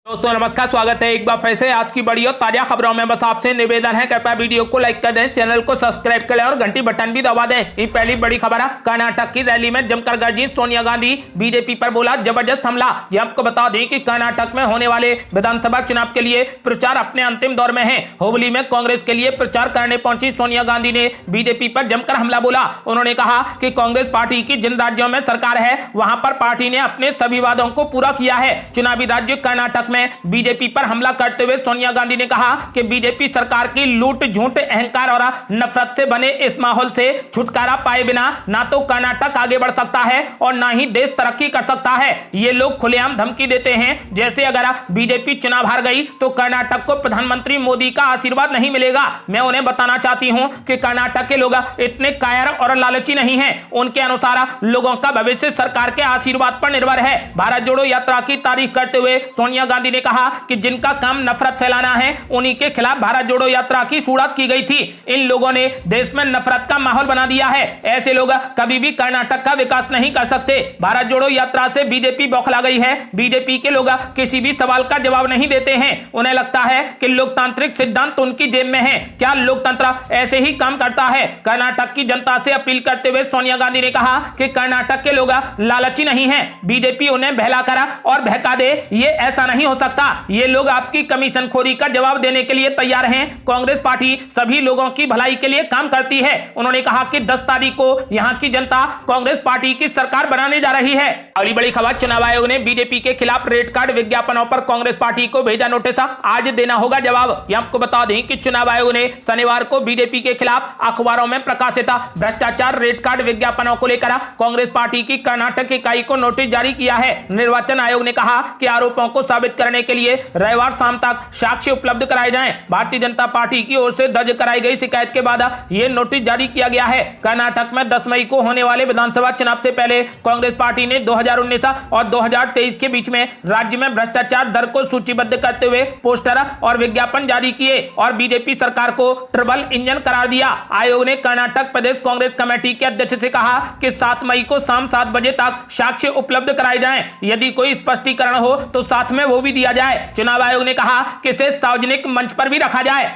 दोस्तों नमस्कार, स्वागत है एक बार फिर से आज की बड़ी और ताजा खबरों में। बस आपसे निवेदन है, कृपया वीडियो को लाइक कर दें, चैनल को सब्सक्राइब कर लें और घंटी बटन भी दबा दें। ये पहली बड़ी खबर है। कर्नाटक की रैली में जमकर गर्जी सोनिया गांधी, बीजेपी पर बोला जबरदस्त हमला। ये आपको बता दें कि कर्नाटक में होने वाले विधानसभा चुनाव के लिए प्रचार अपने अंतिम दौर में है। हुबली में कांग्रेस के लिए प्रचार करने पहुंची सोनिया गांधी ने बीजेपी पर जमकर हमला बोला। उन्होंने कहा कि कांग्रेस पार्टी की जिन राज्यों में सरकार है वहां पर पार्टी ने अपने सभी वादों को पूरा किया है। चुनावी राज्य कर्नाटक में बीजेपी पर हमला करते हुए सोनिया गांधी ने कहा कि बीजेपी सरकार की लूट, झूठ, अहंकार और नफरत से बने इस माहौल से छुटकारा पाए बिना ना तो कर्नाटक आगे बढ़ सकता है और ना ही देश तरक्की कर सकता है। ये लोग खुलेआम धमकी देते हैं जैसे अगर बीजेपी चुनाव हार गई तो कर्नाटक को प्रधानमंत्री मोदी का आशीर्वाद नहीं मिलेगा। मैं उन्हें बताना चाहती हूं कि कर्नाटक के लोग इतने कायर और लालची नहीं है। उनके अनुसार लोगों का भविष्य सरकार के आशीर्वाद पर निर्भर है। भारत जोड़ो यात्रा की तारीफ करते हुए सोनिया गांधी ने कहा कि जिनका काम नफरत फैलाना है उन्हीं के खिलाफ भारत जोड़ो यात्रा की शुरुआत की गई थी। इन लोगों ने देश में नफरत का माहौल बना दिया है। ऐसे लोग कभी भी कर्नाटक का विकास नहीं कर सकते। भारत जोड़ो यात्रा से बीजेपी बौखला गई है। बीजेपी के लोग किसी भी सवाल का जवाब नहीं देते हैं। उन्हें लगता है कि लोकतांत्रिक सिद्धांत उनकी जेब में है। क्या लोकतंत्र ऐसे ही काम करता है? कर्नाटक की जनता से अपील करते हुए सोनिया गांधी ने कहा कि कर्नाटक के लोग लालची नहीं है। बीजेपी उन्हें बहला कर और बहका दे, ये ऐसा नहीं हो सकता। ये लोग आपकी कमीशन खोरी का जवाब देने के लिए तैयार हैं। कांग्रेस पार्टी सभी लोगों की भलाई के लिए काम करती है। उन्होंने कहा कि 10 तारीख को यहां की जनता कांग्रेस पार्टी की सरकार बनाने जा रही है। अगली बड़ी खबर, चुनाव आयोग ने बीजेपी के खिलाफ रेड कार्ड विज्ञापनों पर कांग्रेस पार्टी को भेजा नोटिस। आज देना होगा जवाब। यह आपको बता दें कि चुनाव आयोग ने शनिवार को बीजेपी के खिलाफ अखबारों में प्रकाशित भ्रष्टाचार रेड कार्ड विज्ञापनों को लेकर कांग्रेस पार्टी की कर्नाटक इकाई को नोटिस जारी किया है। निर्वाचन आयोग ने कहा कि आरोपों को साबित करने के लिए रविवार शाम तक साक्ष्य उपलब्ध कराए जाएं। भारतीय जनता पार्टी की ओर से दर्ज कराई गई शिकायत के बाद यह नोटिस जारी किया गया है। कर्नाटक में 10 मई को होने वाले विधानसभा चुनाव से पहले कांग्रेस पार्टी ने 2019 और 2023 के बीच में राज्य में भ्रष्टाचार दर को सूचीबद्ध करते हुए पोस्टर और विज्ञापन जारी किए और बीजेपी सरकार को ट्रबल इंजन करार दिया। आयोग ने कर्नाटक प्रदेश कांग्रेस कमेटी के अध्यक्ष से कहा कि 7 मई को शाम 7 बजे तक साक्ष्य उपलब्ध कराए जाएं। यदि कोई स्पष्टीकरण हो तो साथ में वो भी दिया जाए। चुनाव आयोग ने कहा कि इसे सार्वजनिक मंच पर भी रखा जाए।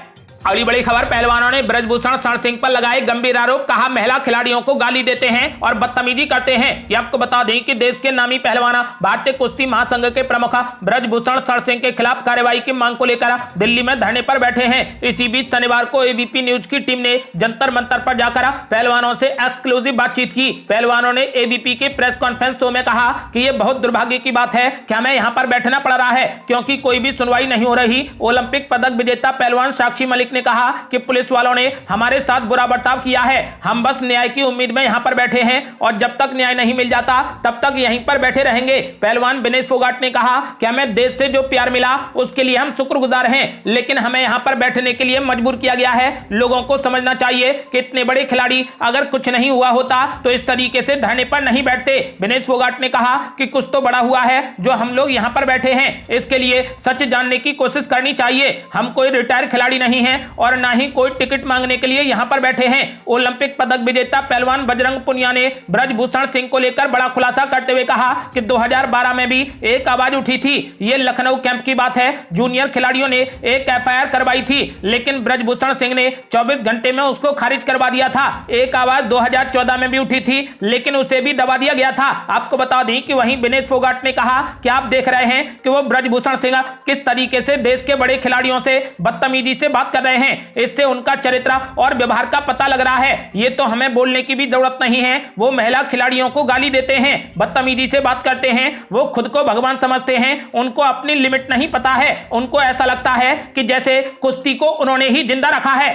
अगली बड़ी खबर, पहलवानों ने ब्रजभूषण शरण सिंह पर लगाए गंभीर आरोप। कहा महिला खिलाड़ियों को गाली देते हैं और बदतमीजी करते हैं। यह आपको बता दें कि देश के नामी पहलवान भारतीय कुश्ती महासंघ के प्रमुख ब्रजभूषण शरण सिंह के खिलाफ कार्रवाई की मांग को लेकर दिल्ली में धरने पर बैठे हैं। इसी बीच शनिवार को एबीपी न्यूज की टीम ने जंतर मंतर पर जाकर पहलवानों से एक्सक्लूसिव बातचीत की। पहलवानों ने एबीपी के प्रेस कॉन्फ्रेंस शो में कहा कि यह बहुत दुर्भाग्य की बात है कि हमें यहाँ पर बैठना पड़ रहा है क्योंकि कोई भी सुनवाई नहीं हो रही। ओलंपिक पदक विजेता पहलवान साक्षी मलिक ने कहा कि पुलिस वालों ने हमारे साथ बुरा बर्ताव किया है। हम बस न्याय की उम्मीद में यहां पर बैठे हैं और जब तक न्याय नहीं मिल जाता तब तक यहीं पर बैठे रहेंगे। पहलवान विनेश फोगाट ने कहा कि हमें देश से जो प्यार मिला उसके लिए हम शुक्रगुजार हैं, लेकिन हमें यहां पर बैठने के लिए मजबूर किया गया है। लोगों को समझना चाहिए कि इतने बड़े खिलाड़ी अगर कुछ नहीं हुआ होता तो इस तरीके से धरने पर नहीं बैठते। विनेश फोगाट ने कहा कि कुछ तो बड़ा हुआ है जो हम लोग यहां पर बैठे हैं। इसके लिए सच जानने की कोशिश करनी चाहिए। हम कोई रिटायर खिलाड़ी नहीं है और ना ही कोई टिकट मांगने के लिए यहां पर बैठे हैं। ओलंपिक पदक विजेता पहलवान बजरंग पुनिया ने ब्रजभूषण सिंह को लेकर बड़ा खुलासा करते हुए कहा कि 2012 में भी एक आवाज उठी थी। यह लखनऊ कैंप की बात है। जूनियर खिलाड़ियों ने एक एफआईआर करवाई थी, लेकिन ब्रजभूषण सिंह ने 24 घंटे में उसको खारिज करवा दिया था। एक आवाज 2014 में भी उठी थी, लेकिन उसे भी दबा दिया गया था। आपको बता दें कि वहीं विनेश फोगाट ने कहा कि आप देख रहे हैं कि वो ब्रजभूषण सिंह किस तरीके से देश के बड़े खिलाड़ियों से बदतमीजी से बात कर रहे हैं। इससे उनका चरित्र और व्यवहार का पता लग रहा है। ये तो हमें बोलने की भी जरूरत नहीं है। वो महिला खिलाड़ियों को गाली देते हैं, बदतमीजी से बात करते हैं। वो खुद को भगवान समझते हैं। उनको अपनी लिमिट नहीं पता है। उनको ऐसा लगता है कि जैसे कुश्ती को उन्होंने ही जिंदा रखा है।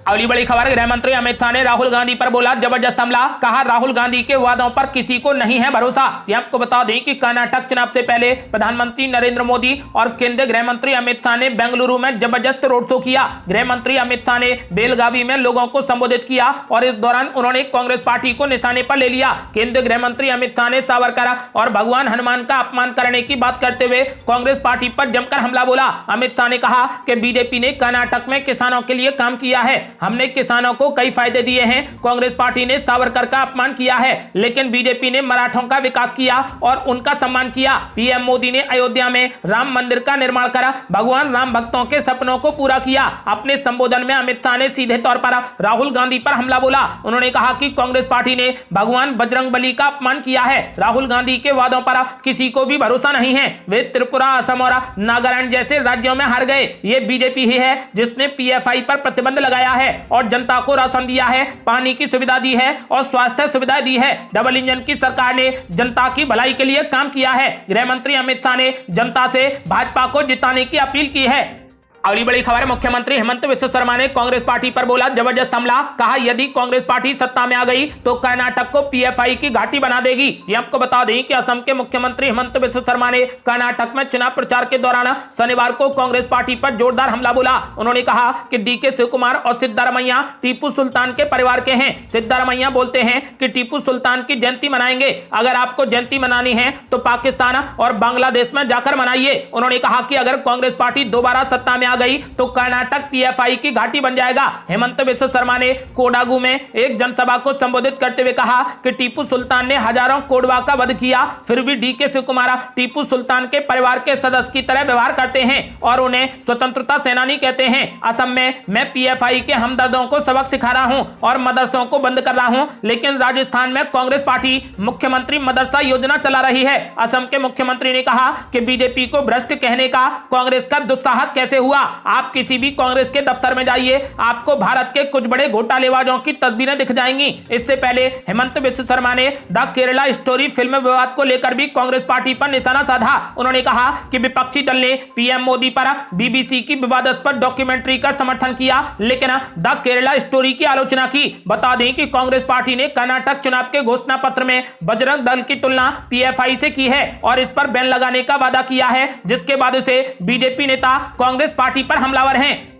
अगली बड़ी खबर, गृह मंत्री अमित शाह ने राहुल गांधी पर बोला जबरदस्त हमला। कहा राहुल गांधी के वादों पर किसी को नहीं है भरोसा। यह आपको बता दें कि कर्नाटक चुनाव से पहले प्रधानमंत्री नरेंद्र मोदी और केंद्रीय गृह मंत्री अमित शाह ने बेंगलुरु में जबरदस्त रोड शो किया। गृह मंत्री अमित शाह ने बेलगावी में लोगों को संबोधित किया और इस दौरान उन्होंने कांग्रेस पार्टी को निशाने पर ले लिया। केंद्रीय गृह मंत्री अमित शाह ने सावरकर और भगवान हनुमान का अपमान करने की बात करते हुए कांग्रेस पार्टी पर जमकर हमला बोला। अमित शाह ने कहा कि बीजेपी ने कर्नाटक में किसानों के लिए काम किया है। हमने किसानों को कई फायदे दिए हैं। कांग्रेस पार्टी ने सावरकर का अपमान किया है, लेकिन बीजेपी ने मराठों का विकास किया और उनका सम्मान किया। पीएम मोदी ने अयोध्या में राम मंदिर का निर्माण करा, भगवान राम भक्तों के सपनों को पूरा किया। अपने संबोधन में अमित शाह ने सीधे तौर पर राहुल गांधी पर हमला बोला। उन्होंने कहा कि कांग्रेस पार्टी ने भगवान बजरंगबली का अपमान किया है। राहुल गांधी के वादों पर किसी को भी भरोसा नहीं है। वे त्रिपुरा, असम और नागालैंड जैसे राज्यों में हार गए। ये बीजेपी ही है जिसने पीएफआई पर प्रतिबंध लगाया है और जनता को राशन दिया है, पानी की सुविधा दी है और स्वास्थ्य सुविधाएं दी है। डबल इंजन की सरकार ने जनता की भलाई के लिए काम किया है। गृह मंत्री अमित शाह ने जनता से भाजपा को जिताने की अपील की है। अगली बड़ी खबर, मुख्यमंत्री हेमंत बिस्वा शर्मा ने कांग्रेस पार्टी पर बोला जबरदस्त हमला। कहा यदि कांग्रेस पार्टी सत्ता में आ गई तो कर्नाटक को पीएफआई की घाटी बना देगी। ये आपको बता दें कि असम के मुख्यमंत्री हेमंत बिस्वा शर्मा ने कर्नाटक में चुनाव प्रचार के दौरान शनिवार को कांग्रेस पार्टी पर जोरदार हमला बोला। उन्होंने कहा कि डीके शिवकुमार और सिद्धारमैया टीपू सुल्तान के परिवार के हैं। सिद्धारमैया बोलते हैं कि टीपू सुल्तान की जयंती मनाएंगे। अगर आपको जयंती मनानी है तो पाकिस्तान और बांग्लादेश में जाकर मनाइए। उन्होंने कहा कि अगर कांग्रेस पार्टी दोबारा सत्ता में गई तो कर्नाटक पीएफआई की घाटी बन जाएगा। हेमंत बिस्वा शर्मा ने कोडागु में एक जनसभा को संबोधित करते हुए कहा कि टीपू सुल्तान ने हजारों कोडवा का वध किया, फिर भी डीके शिवकुमार टीपू सुल्तान के परिवार के सदस्य की तरह व्यवहार करते हैं और उन्हें स्वतंत्रता सेनानी कहते हैं। असम में मैं पीएफआई के हमदर्दों को सबक सिखा रहा हूं और मदरसों को बंद कर रहा हूं, लेकिन राजस्थान में कांग्रेस पार्टी मुख्यमंत्री मदरसा योजना चला रही है। असम के मुख्यमंत्री ने कहा कि बीजेपी को भ्रष्ट कहने का कांग्रेस का दुस्साहस कैसे हुआ। आप किसी भी कांग्रेस के दफ्तर में जाइए, आपको भारत के कुछ बड़े घोटालेबाजों की तस्वीरें दिख जाएंगी। इससे पहले हेमंत बिस्वा शर्मा ने द केरला स्टोरी फिल्म विवाद को लेकर भी कांग्रेस पार्टी पर निशाना साधा। उन्होंने कहा कि विपक्षी दल ने पीएम मोदी पर बीबीसी की विवादास्पद डॉक्यूमेंट्री का समर्थन किया, लेकिन द केरला स्टोरी की आलोचना की। बता दें कि कांग्रेस पार्टी ने कर्नाटक चुनाव के घोषणा पत्र में बजरंग दल की तुलना पीएफआई से की है और इस पर बैन लगाने का वादा किया है, जिसके बाद से बीजेपी नेता कांग्रेस पार्टी पर हमलावर हैं।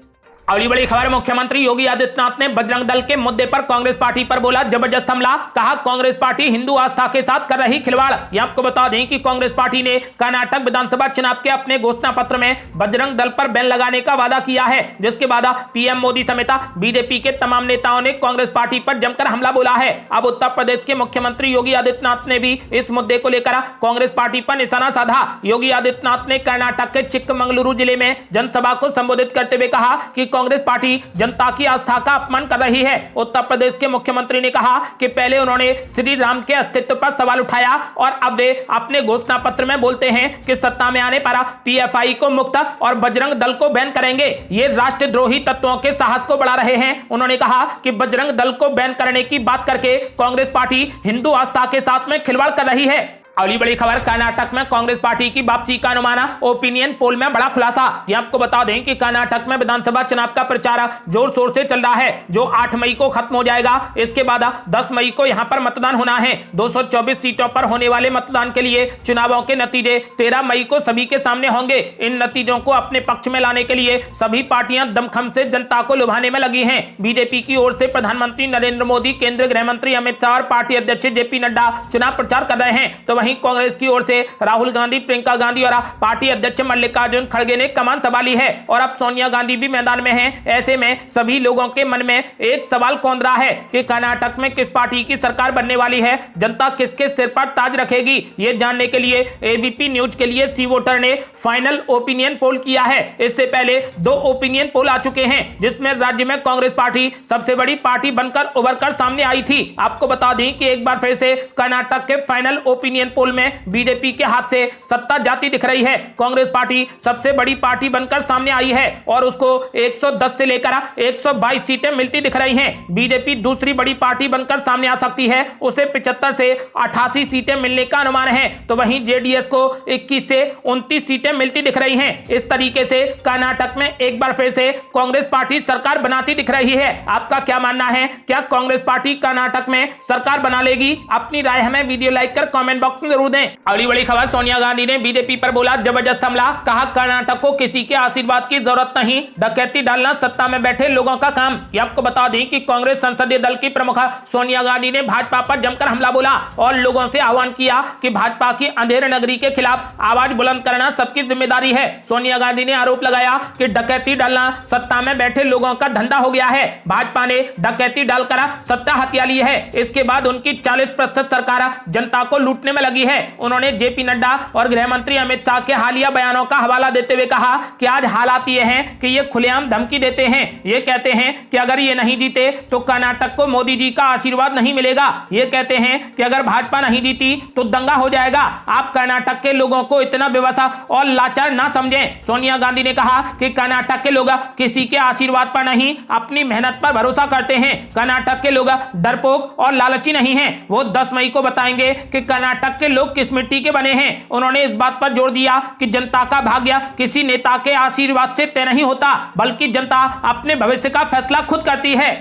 अगली बड़ी खबर, मुख्यमंत्री योगी आदित्यनाथ ने बजरंग दल के मुद्दे पर कांग्रेस पार्टी पर बोला जबरदस्त हमला। कहा कांग्रेस पार्टी हिंदू आस्था के साथ कर रही खिलवाड़। ये आपको बता दें कि कांग्रेस पार्टी ने कर्नाटक विधानसभा चुनाव के अपने घोषणा पत्र में बजरंग दल पर बैन लगाने का वादा किया है, जिसके बाद पीएम मोदी समेत बीजेपी के तमाम नेताओं ने कांग्रेस पार्टी पर जमकर हमला बोला है। अब उत्तर प्रदेश के मुख्यमंत्री योगी आदित्यनाथ ने भी इस मुद्दे को लेकर कांग्रेस पार्टी पर निशाना साधा। योगी आदित्यनाथ ने कर्नाटक के चिक्कमंगलुरु जिले में जनसभा को संबोधित करते हुए कहा कि कांग्रेस पार्टी जनता की आस्था का अपमान कर रही है। उत्तर प्रदेश के मुख्यमंत्री ने कहा कि पहले उन्होंने श्री राम के अस्तित्व पर सवाल उठाया और अब वे अपने घोषणा पत्र में बोलते हैं कि सत्ता में आने पर पीएफआई को मुक्त और बजरंग दल को बैन करेंगे। ये राष्ट्रद्रोही तत्वों के साहस को बढ़ा रहे हैं। उन्होंने कहा कि बजरंग दल को बैन करने की बात करके कांग्रेस पार्टी हिंदू आस्था के साथ में खिलवाड़ कर रही है। अगली बड़ी खबर, कर्नाटक में कांग्रेस पार्टी की वापसी का अनुमान। ओपिनियन पोल में बड़ा खुलासा। ये आपको बता दें कि कर्नाटक में विधानसभा चुनाव का प्रचार जोर शोर से चल रहा है, जो 8 मई को खत्म हो जाएगा। इसके बाद 10 मई को यहां पर मतदान होना है। 224 सीटों पर होने वाले मतदान के लिए चुनावों के नतीजे 13 मई को सभी के सामने होंगे। इन नतीजों को अपने पक्ष में लाने के लिए सभी पार्टियां दमखम से जनता को लुभाने में लगी हैं। बीजेपी की ओर से प्रधानमंत्री नरेंद्र मोदी, केंद्रीय गृह मंत्री अमित शाह और पार्टी अध्यक्ष जेपी नड्डा चुनाव प्रचार कर रहे हैं, तो वहीं कांग्रेस की ओर से राहुल गांधी, प्रियंका गांधी और पार्टी अध्यक्ष मल्लिकार्जुन खड़गे ने कमान संभाली है और अब सोनिया गांधी भी मैदान में हैं। ऐसे में सभी लोगों के मन में एक सवाल कौंध रहा है कि कर्नाटक में किस पार्टी की सरकार बनने वाली है, जनता किसके सिर पर ताज रखेगी। ये जानने के लिए एबीपी न्यूज के लिए सी वोटर ने फाइनल ओपिनियन पोल किया है। इससे पहले 2 ओपिनियन पोल आ चुके हैं, जिसमें राज्य में कांग्रेस पार्टी सबसे बड़ी पार्टी बनकर उभर कर सामने आई थी। आपको बता दें कि एक बार फिर से कर्नाटक के फाइनल ओपिनियन पोल में बीजेपी के हाथ से सत्ता जाती दिख रही है। कांग्रेस पार्टी सबसे बड़ी पार्टी बनकर सामने आई है और उसको 110 से लेकर 122 सीटें मिलती दिख रही हैं। बीजेपी दूसरी बड़ी पार्टी बनकर सामने आ सकती है, उसे 75 से 88 सीटें मिलने का अनुमान है, तो वहीं जेडीएस को 21 से 29 सीटें मिलती दिख रही हैं। इस तरीके से कर्नाटक में एक बार फिर से कांग्रेस पार्टी सरकार बनाती दिख रही है। आपका क्या मानना है, क्या कांग्रेस पार्टी कर्नाटक में सरकार बना लेगी? अपनी राय हमें वीडियो लाइक कर कमेंट बॉक्स वक्त जरूर दें। अगली बड़ी खबर, सोनिया गांधी ने बीजेपी पर बोला जबरदस्त हमला, कहा कर्नाटक को किसी के आशीर्वाद की जरूरत नहीं, डकैती डालना सत्ता में बैठे लोगों का काम। ये आपको बता दें कि कांग्रेस संसदीय दल की प्रमुख सोनिया गांधी ने भाजपा पर जमकर हमला बोला और लोगों से आह्वान किया कि भाजपा की अंधेर नगरी के खिलाफ आवाज बुलंद करना सबकी जिम्मेदारी है। सोनिया गांधी ने आरोप लगाया कि डकैती डालना सत्ता में बैठे लोगों का धंधा हो गया है। भाजपा ने डकैती डालकर सत्ता हथिया ली है, इसके बाद उनकी 40% सरकार जनता को लूटने में लगी है। उन्होंने जेपी नड्डा और गृह मंत्री अमित शाह के हालिया बयानों का हवाला देते हुए कहा कि आज हालात ये हैं कि ये खुलेआम धमकी देते हैं। ये कहते हैं कि अगर ये नहीं जीते तो कर्नाटक को मोदी जी का आशीर्वाद नहीं मिलेगा। ये कहते हैं कि अगर भाजपा नहीं जीती तो दंगा हो जाएगा। आप कर्नाटक के लोगों को इतना बेवसा और लाचार ना समझें। सोनिया गांधी ने कहा कि कर्नाटक के लोग किसी के आशीर्वाद पर नहीं, अपनी मेहनत पर भरोसा करते हैं। कर्नाटक के लोग डरपोक और लालची नहीं हैं। वो 10 मई को बताएंगे कि कर्नाटक के लोग किस मिट्टी के बने हैं। उन्होंने इस बात पर जोर दिया कि जनता का भाग्य किसी नेता के आशीर्वाद से तय नहीं होता, बल्कि जनता अपने भविष्य का फैसला खुद करती है।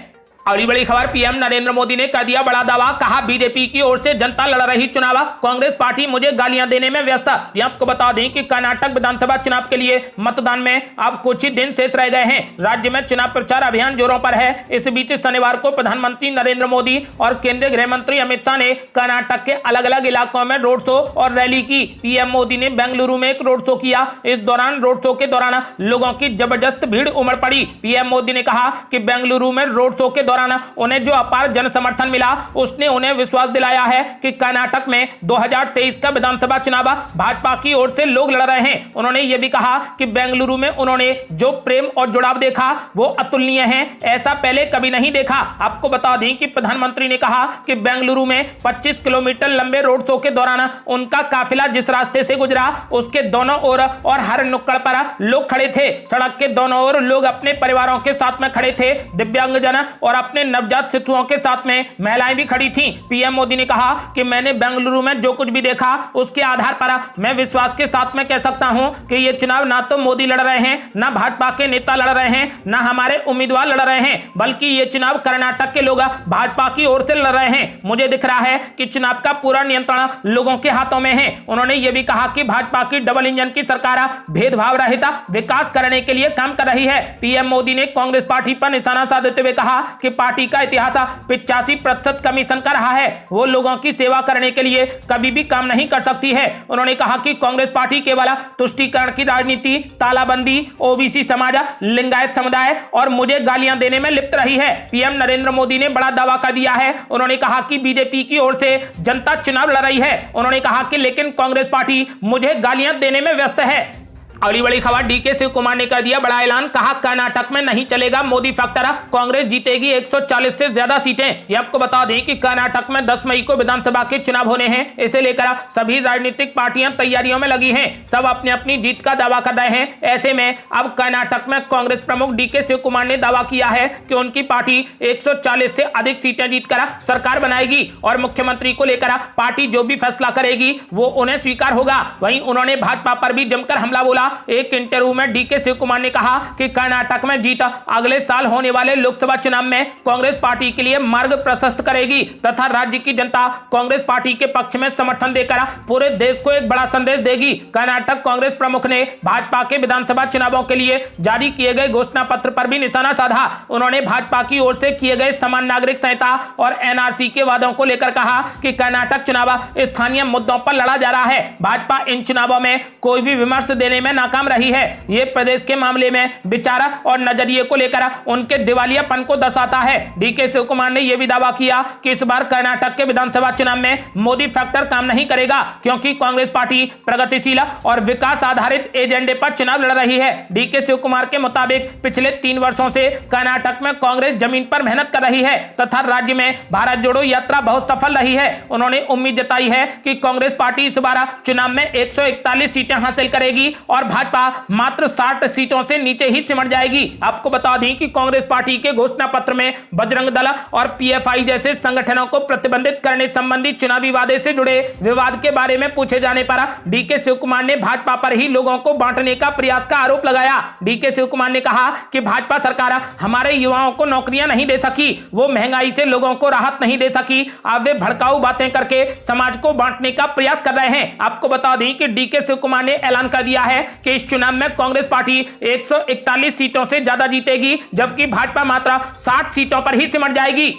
अगली बड़ी खबर, पीएम नरेंद्र मोदी ने कर दिया बड़ा दावा, कहा बीजेपी की ओर से जनता लड़ रही चुनाव, कांग्रेस पार्टी मुझे गालियां देने में व्यस्त। ये आपको बता दें कि कर्नाटक विधानसभा चुनाव के लिए मतदान में अब कुछ ही दिन शेष रह गए हैं। राज्य में चुनाव प्रचार अभियान जोरों पर है। इस बीच शनिवार को प्रधानमंत्री नरेंद्र मोदी और केंद्रीय गृह मंत्री अमित शाह ने कर्नाटक के अलग अलग इलाकों में रोड शो और रैली की। पीएम मोदी ने बेंगलुरु में एक रोड शो किया। इस दौरान रोड शो के दौरान लोगों की जबरदस्त भीड़ उमड़ पड़ी। पीएम मोदी ने कहा कि बेंगलुरु में रोड शो के दौरान उन्हें जो अपार जन समर्थन मिला, उसने उन्हें विश्वास दिलाया है कि कर्नाटक में 2023 का विधानसभा चुनाव भाजपा की ओर से लोग लड़ रहे हैं। उन्होंने यह भी कहा कि बेंगलुरु में उन्होंने जो प्रेम और जुड़ाव देखा वो अतुलनीय है, ऐसा पहले कभी नहीं देखा। आपको बता दें कि प्रधानमंत्री ने कहा कि बेंगलुरु में 25 किलोमीटर लंबे रोड शो के दौरान उनका काफिला जिस रास्ते से गुजरा, उसके दोनों ओर और हर नुक्कड़ पर लोग खड़े थे। सड़क के दोनों ओर लोग अपने परिवारों के साथ में खड़े थे। दिव्यांगजन और अपने नवजात शिशुओं के साथ में महिलाएं भी खड़ी थीं। पीएम मोदी ने कहा कि मैंने बेंगलुरु में जो कुछ भी देखा, उसके आधार पर मैं विश्वास के साथ में कह सकता हूं कि ये चुनाव ना तो मोदी लड़ रहे हैं, ना भाजपा के नेता लड़ रहे हैं, ना हमारे उम्मीदवार लड़ रहे हैं, बल्कि ये चुनाव कर्नाटक के लोग भाजपा की ओर से लड़ रहे हैं। मुझे दिख रहा है कि चुनाव का पूरा नियंत्रण लोगों के हाथों में है। उन्होंने यह भी कहा कि भाजपा की डबल इंजन की सरकार भेदभाव रहित विकास करने के लिए काम कर रही है। पीएम मोदी ने कांग्रेस पार्टी पर निशाना साधते हुए कहा कि पार्टी का इतिहास 85% कमीशन का रहा है। वो लोगों की सेवा करने के लिए कभी भी काम नहीं कर सकती है। उन्होंने कहा कि कांग्रेस पार्टी केवल तुष्टीकरण की राजनीति, तालाबंदी, ओबीसी समाज, लिंगायत समुदाय और मुझे गालियां देने में लिप्त रही है। पीएम नरेंद्र मोदी ने बड़ा दावा कर दिया है। उन्होंने कहा कि बीजेपी की ओर से जनता चुनाव लड़ रही है। उन्होंने कहा कि लेकिन कांग्रेस पार्टी मुझे गालियां देने में व्यस्त है। अगली बड़ी खबर, डीके शिव कुमार ने कर दिया बड़ा ऐलान, कहा कर्नाटक में नहीं चलेगा मोदी फैक्टर, कांग्रेस जीतेगी 140 से ज्यादा सीटें। ये आपको बता दें कि कर्नाटक में 10 मई को विधानसभा के चुनाव होने हैं। इसे लेकर सभी राजनीतिक पार्टियां तैयारियों में लगी हैं। सब अपनी अपनी जीत का दावा कर रहे हैं। ऐसे में अब कर्नाटक में कांग्रेस प्रमुख डीके शिव कुमार ने दावा किया है कि उनकी पार्टी 140 से अधिक सीटें जीतकर सरकार बनाएगी और मुख्यमंत्री को लेकर पार्टी जो भी फैसला करेगी वो उन्हें स्वीकार होगा। वहीं उन्होंने भाजपा पर भी जमकर हमला बोला। एक इंटरव्यू में डीके शिव कुमार ने कहा कि कर्नाटक में जीत अगले साल होने वाले लोकसभा चुनाव में कांग्रेस पार्टी के लिए मार्ग प्रशस्त करेगी तथा राज्य की जनता कांग्रेस पार्टी के पक्ष में समर्थन देकर पूरे देश को एक बड़ा संदेश देगी। कर्नाटक कांग्रेस प्रमुख ने भाजपा के विधानसभा चुनावों के लिए जारी किए गए घोषणा पत्र पर भी निशाना साधा। उन्होंने भाजपा की ओर से किए गए समान नागरिक संहिता और एनआरसी के वादों को लेकर कहा कि कर्नाटक चुनाव स्थानीय मुद्दों पर लड़ा जा रहा है। भाजपा इन चुनावों में कोई भी विमर्श देने में नाकाम रही है। ये प्रदेश के मामले में विचार और नजरिए को लेकर उनके दिवालियापन को दर्शाता है। डीके शिव कुमार ने यह भी दावा किया कि इस बार कर्नाटक के विधानसभा चुनाव में मोदी फैक्टर काम नहीं करेगा, क्योंकि कांग्रेस पार्टी प्रगतिशील और विकास आधारित एजेंडे पर चुनाव लड़ रही है। डीके शिव कुमार के मुताबिक पिछले 3 वर्षों से कर्नाटक में कांग्रेस जमीन पर मेहनत कर रही है तथा राज्य में भारत जोड़ो यात्रा बहुत सफल रही है। उन्होंने उम्मीद जताई है कि कांग्रेस पार्टी इस बार चुनाव में 141 सीटें हासिल करेगी और और भाजपा मात्र 60 सीटों से नीचे ही सिमट जाएगी। आपको बता दें कि कांग्रेस पार्टी के घोषणा पत्र में बजरंग दल और पीएफआई जैसे संगठनों को प्रतिबंधित करने संबंधी चुनावी वादे से जुड़े विवाद के बारे में पूछे जाने पर डीके शिव कुमार ने भाजपा पर ही लोगों को बांटने का प्रयास का आरोप लगाया। डीके शिव कुमार ने कहा कि भाजपा सरकार हमारे युवाओं को नौकरियां नहीं दे सकी, वो महंगाई से लोगों को राहत नहीं दे सकी, अब वे भड़काऊ बातें करके समाज को बांटने का प्रयास कर रहे हैं। आपको बता दें कि डीके शिव कुमार ने ऐलान कर दिया है कि इस चुनाव में कांग्रेस पार्टी 141 सीटों से ज्यादा जीतेगी, जबकि भाजपा मात्र 60 सीटों पर ही सिमट जाएगी।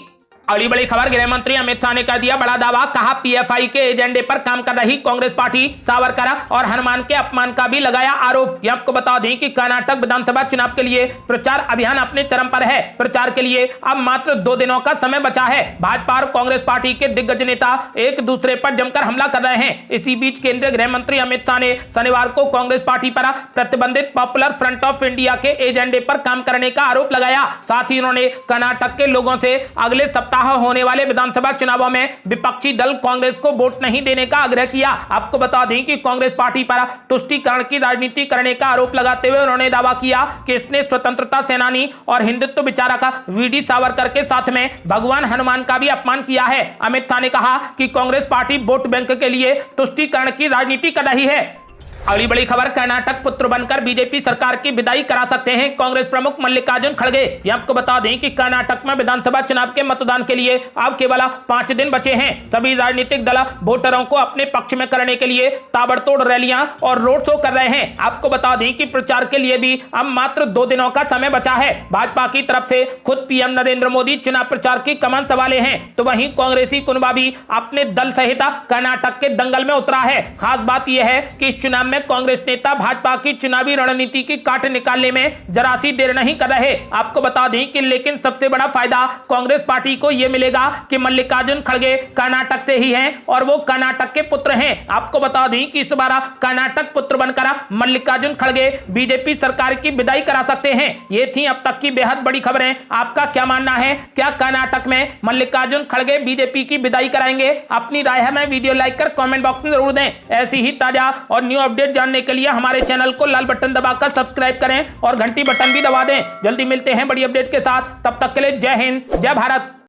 अगली बड़ी खबर, गृह मंत्री अमित शाह ने कर दिया बड़ा दावा, कहा पीएफआई के एजेंडे पर काम कर रही कांग्रेस पार्टी सावरकर और हनुमान के अपमान का भी लगाया आरोप। ये आपको बता दें कि कर्नाटक विधानसभा चुनाव के लिए प्रचार अभियान अपने चरम पर है। प्रचार के लिए अब मात्र 2 दिनों का समय बचा है। भाजपा और कांग्रेस पार्टी के दिग्गज नेता एक दूसरे पर जमकर हमला कर रहे हैं। इसी बीच केंद्रीय गृह मंत्री अमित शाह ने शनिवार को कांग्रेस पार्टी पर प्रतिबंधित पॉपुलर फ्रंट ऑफ इंडिया के एजेंडे पर काम करने का आरोप लगाया। साथ ही उन्होंने कर्नाटक के लोगों से अगले होने वाले विधानसभा चुनावों में विपक्षी दल कांग्रेस को वोट नहीं देने का आग्रह किया। आपको बता दें कि कांग्रेस पार्टी पर तुष्टीकरण की राजनीति करने का आरोप लगाते हुए उन्होंने दावा किया कि इसने स्वतंत्रता सेनानी और हिंदुत्व विचारक वीडी सावरकर के साथ में भगवान हनुमान का भी अपमान किया है। अमित शाह ने कहा कि कांग्रेस पार्टी वोट बैंक के लिए तुष्टीकरण की राजनीति कर रही है। अगली बड़ी खबर, कर्नाटक पुत्र बनकर बीजेपी सरकार की विदाई करा सकते हैं कांग्रेस प्रमुख मल्लिकार्जुन खड़गे। ये आपको बता दें कि कर्नाटक में विधानसभा चुनाव के मतदान के लिए अब केवल 5 दिन बचे हैं। सभी राजनीतिक दल वोटरों को अपने पक्ष में करने के लिए ताबड़तोड़ रैलियां और रोड शो कर रहे हैं। आपको बता दें कि प्रचार के लिए भी अब मात्र 2 दिनों का समय बचा है। भाजपा की तरफ से खुद पीएम नरेंद्र मोदी चुनाव प्रचार की कमान संभाले हैं, तो वहीं कांग्रेसी कुनबा भी अपने दल सहित कर्नाटक के दंगल में उतरा है। खास बात यह है कि इस चुनाव में कांग्रेस नेता भाजपा की चुनावी रणनीति की काट निकालने में जरा सी देर नहीं कर रहे। आपको बता दें कि लेकिन सबसे बड़ा फायदा कांग्रेस पार्टी को यह मिलेगा कि मल्लिकार्जुन खड़गे कर्नाटक से ही हैं और वो कर्नाटक के पुत्र हैं। आपको बता दें कि इस बार कर्नाटक पुत्र बनकर मल्लिकार्जुन खड़गे बीजेपी सरकार की विदाई करा सकते हैं। ये थी अब तक की बेहद बड़ी खबरें। आपका क्या मानना है, क्या कर्नाटक में मल्लिकार्जुन खड़गे बीजेपी की विदाई कराएंगे? अपनी राय हमें वीडियो लाइक कर कमेंट बॉक्स में जरूर दें। ऐसी ही ताजा और न्यू अपडेट जानने के लिए हमारे चैनल को लाल बटन दबाकर सब्सक्राइब करें और घंटी बटन भी दबा दें। जल्दी मिलते हैं बड़ी अपडेट के साथ, तब तक के लिए जय हिंद, जय भारत।